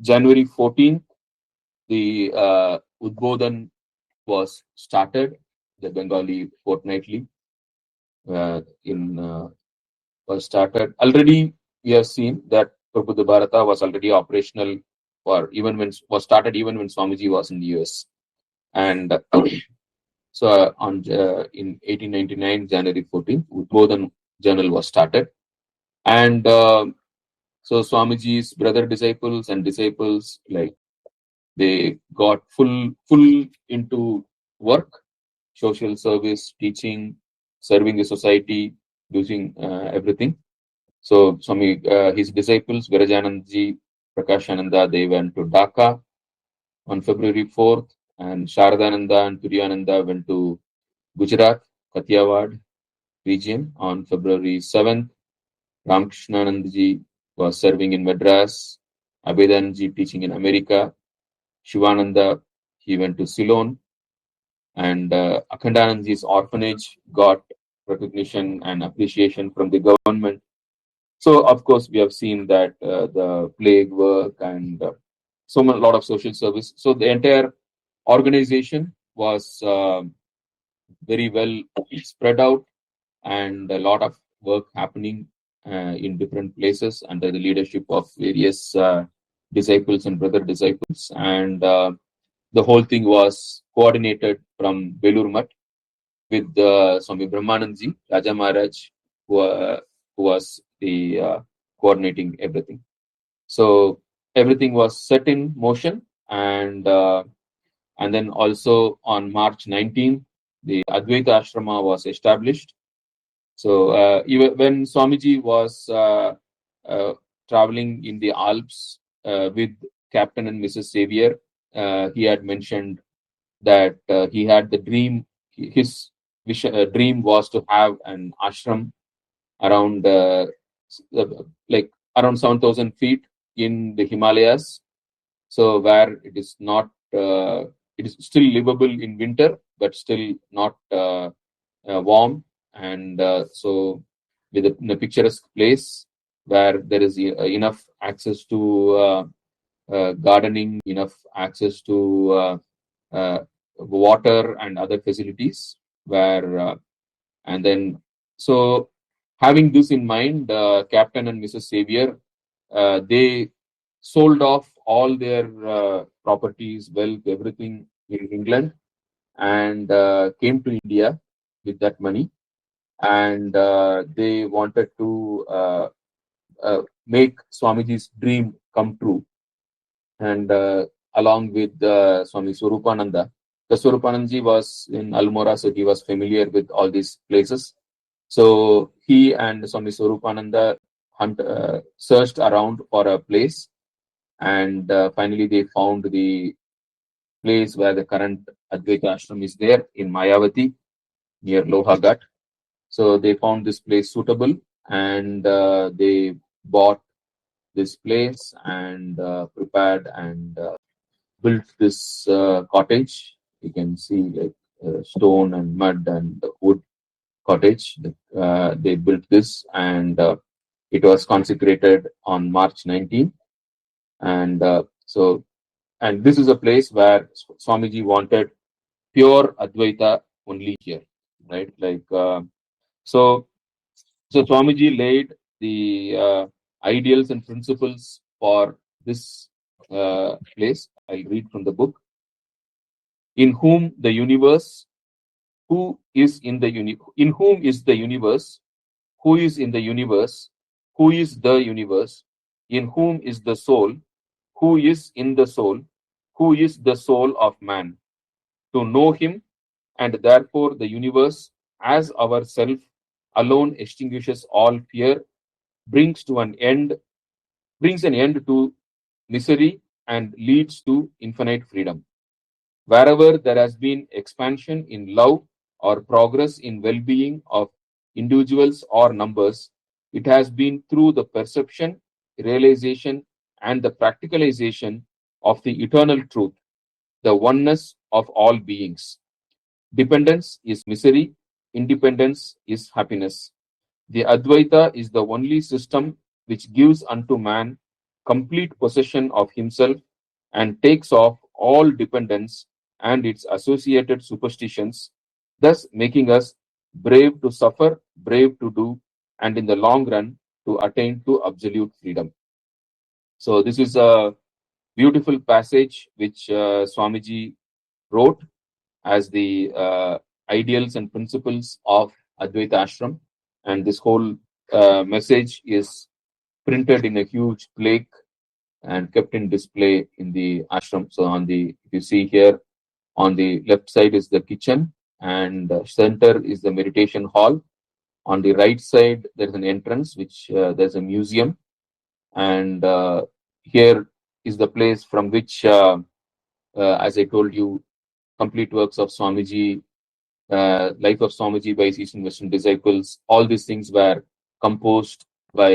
January 14th, the Udbodhan was started, the Bengali fortnightly in was started. Already we have seen that Prabhupada Bharata was already operational for even when was started even when Swamiji was in the US. And so on in 1899 January 14th, Udbodhan Journal was started, and so Swamiji's brother disciples and disciples, like, they got full into work, social service, teaching, serving the society, using everything. So Swami, his disciples, Virajanandji, Prakashananda, they went to Dhaka on February 4th, and Sharadananda and Turyananda went to Gujarat, Kathiawad region on February 7th. Ramkrishnanandji was serving in Madras, Abhedanji teaching in America, Shivananda, he went to Ceylon, and Akhandanandji's orphanage got recognition and appreciation from the government. So, of course, we have seen that the plague work and lot of social service. So, the entire organization was very well spread out, and a lot of work happening in different places under the leadership of various disciples and brother disciples. And the whole thing was coordinated from Belur Math with Swami Brahmanandji, Raja Maharaj, who was the coordinating everything. So everything was set in motion, and then also on March 19th, the Advaita Ashrama was established. So even when Swamiji was traveling in the Alps with Captain and Mrs. Xavier, he had mentioned that he had the dream. His dream was to have an ashram around like around 7,000 feet in the Himalayas. So where it is not, it is still livable in winter, but still not warm, and so in a picturesque place where there is enough access to gardening, enough access to water and other facilities, where and then so having this in mind, Captain and Mrs. Xavier, they sold off all their properties, wealth, everything in England, and came to India with that money, and they wanted to make Swamiji's dream come true. And along with Swami Swarupananda, the Swarupanandaji was in Almora, so he was familiar with all these places. So he and Swami Swarupananda searched around for a place, and finally they found the place where the current Advaita Ashram is there in Mayavati near Lohagat. So they found this place suitable, and they bought this place and prepared and built this cottage. You can see like stone and mud and wood cottage. They built this, and it was consecrated on March 19th. And and this is a place where Swamiji wanted pure Advaita only here, right? Like so, so Swamiji laid the ideals and principles for this place. I'll read from the book. In whom the universe who is in the in whom is the universe, who is in the universe, who is the universe, in whom is the soul, who is in the soul, who is the soul of man. To know him, and therefore the universe as our self alone extinguishes all fear, brings to an end, brings an end to misery, and leads to infinite freedom. Wherever there has been expansion in love or progress in well being of individuals or numbers, it has been through the perception, realization, and the practicalization of the eternal truth, the oneness of all beings. Dependence is misery, independence is happiness. The Advaita is the only system which gives unto man complete possession of himself and takes off all dependence and its associated superstitions, thus making us brave to suffer, brave to do, and in the long run to attain to absolute freedom. So this is a beautiful passage which Swamiji wrote as the ideals and principles of Advaita Ashram. And this whole message is printed in a huge plaque and kept in display in the ashram. So on the, if you see here, on the left side is the kitchen, and center is the meditation hall. On the right side, there's an entrance, which there's a museum, and here is the place from which, as I told you, complete works of Swamiji, Life of Swamiji by his Eastern Western disciples. All these things were composed by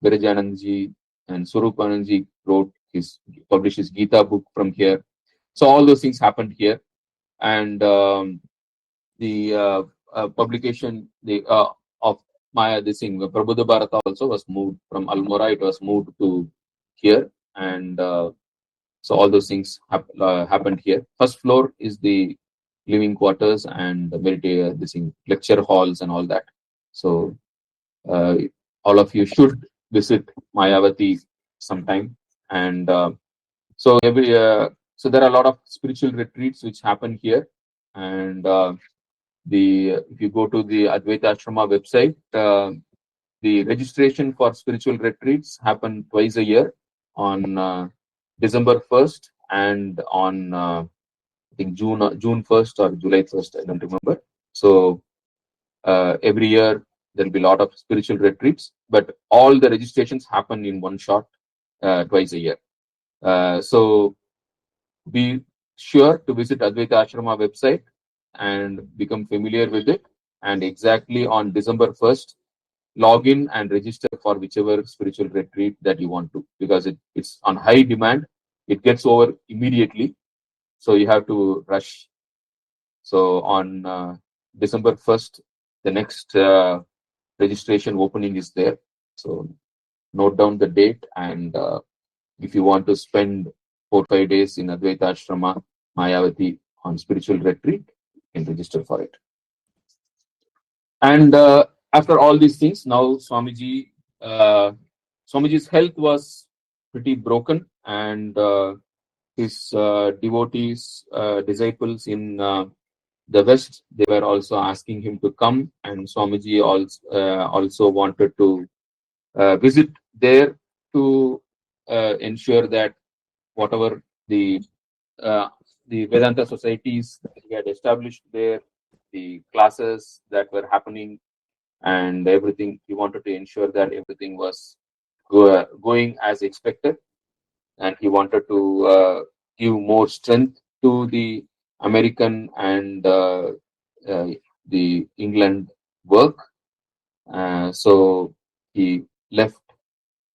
Virajananji, and Swarupananji published his Gita book from here. So all those things happened here, and the publication of Maya, this thing, Prabhupada Bharata also was moved from Almora. It was moved to here, and so all those things happened here. First floor is the living quarters and this thing, lecture halls and all that. So all of you should visit Mayavati sometime. And so there are a lot of spiritual retreats which happen here. And if you go to the Advaita Ashrama website, the registration for spiritual retreats happen twice a year, on December 1st and on I think June 1st or July 1st. I don't remember. So every year there will be a lot of spiritual retreats, but all the registrations happen in one shot, twice a year. So be sure to visit Advaita Ashrama website and become familiar with it. And exactly on December 1st, log in and register for whichever spiritual retreat that you want to, because it's on high demand. It gets over immediately, so you have to rush. So on December 1st, the next registration opening is there. So note down the date, and if you want to spend 4-5 days in Advaita Ashrama, Mayavati on spiritual retreat, you can register for it. And after all these things, now Swamiji's health was pretty broken, and his devotees, disciples in the West, they were also asking him to come, and Swamiji also wanted to visit there to ensure that whatever the Vedanta societies that he had established there, the classes that were happening, and everything, he wanted to ensure that everything was going as expected, and he wanted to give more strength to the American and the England work. So he left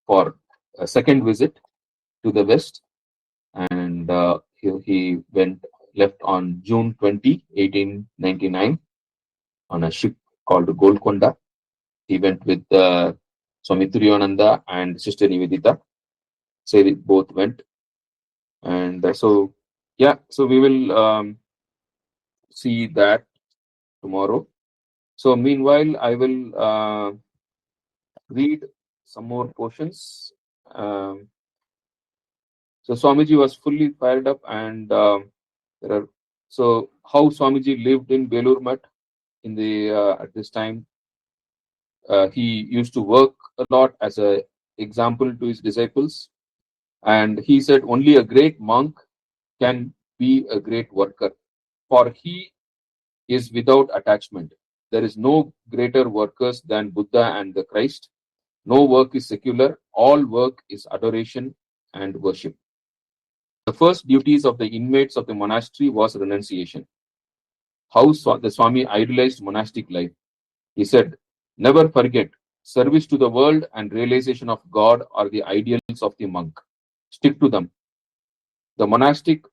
for a second visit to the West, and he left on June 20, 1899, on a ship called Golconda. He went with Swami Turiyananda and Sister Nivedita. So they both went, and so we will see that tomorrow. So meanwhile, I will read some more portions. So Swamiji was fully fired up, and there are So how Swamiji lived in Belur Mutt in the at this time. He used to work a lot as a example to his disciples, and he said only a great monk can be a great worker, for he is without attachment. There is no greater workers than Buddha and the Christ. No work is secular, all work is adoration and worship. The first duties of the inmates of the monastery was renunciation. How the Swami idealized monastic life. He said, never forget, service to the world and realization of God are the ideals of the monk. Stick to them. The monastic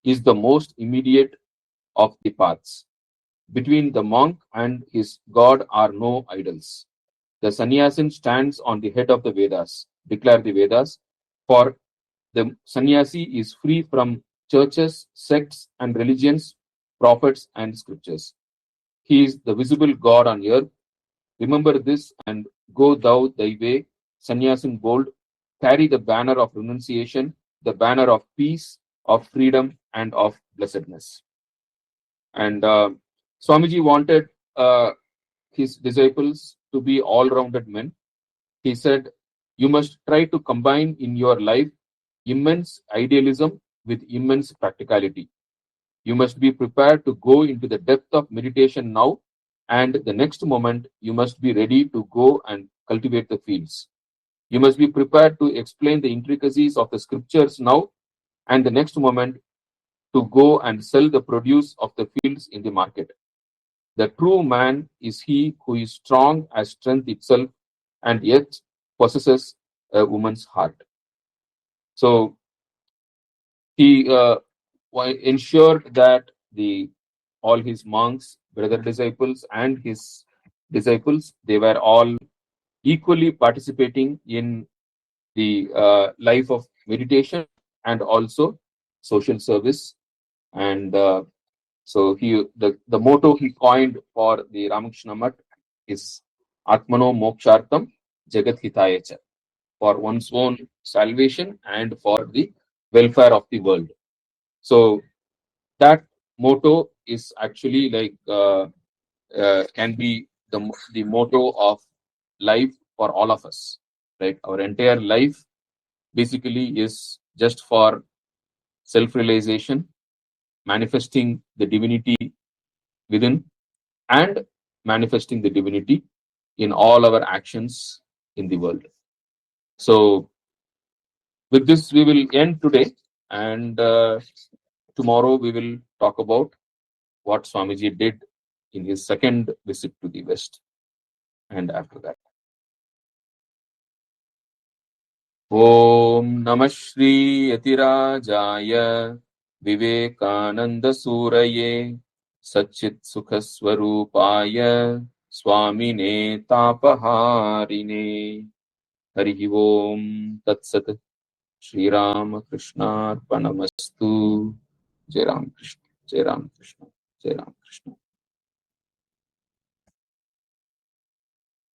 is the most immediate of the paths. Between the monk and his God are no idols. The sannyasin stands on the head of the Vedas, declare the Vedas, for the sannyasi is free from churches, sects, and religions, prophets, and scriptures. He is the visible God on earth. Remember this and go thou thy way, sannyasin bold, carry the banner of renunciation, the banner of peace, of freedom, and of blessedness. And Swamiji wanted his disciples to be all-rounded men. He said, you must try to combine in your life immense idealism with immense practicality. You must be prepared to go into the depth of meditation now, and the next moment you must be ready to go and cultivate the fields. You must be prepared to explain the intricacies of the scriptures now, and the next moment to go and sell the produce of the fields in the market. The true man is he who is strong as strength itself and yet possesses a woman's heart. So he ensured that all his monks, brother disciples, and his disciples, they were all equally participating in the life of meditation and also social service. And so the motto he coined for the Ramakrishna Mutt is Atmano Mokshartam Jagat Hitayacha, for one's own salvation and for the welfare of the world. So that motto is actually like can be the motto of life for all of us, right? Our entire life basically is just for self-realization, manifesting the divinity within, and manifesting the divinity in all our actions in the world. So with this, we will end today, and tomorrow we will talk about what Swamiji did in his second visit to the West, and after that. Om Namah Shri Yatirajaya Vivekananda Suraye Satchit Sukhaswarupaya Swamine Tapaharine Harihi Om Tat Sat Shri Ram Krishna Arpanamastu Jai Ram Krishna Jai Ram Krishna Jai Ram Krishna.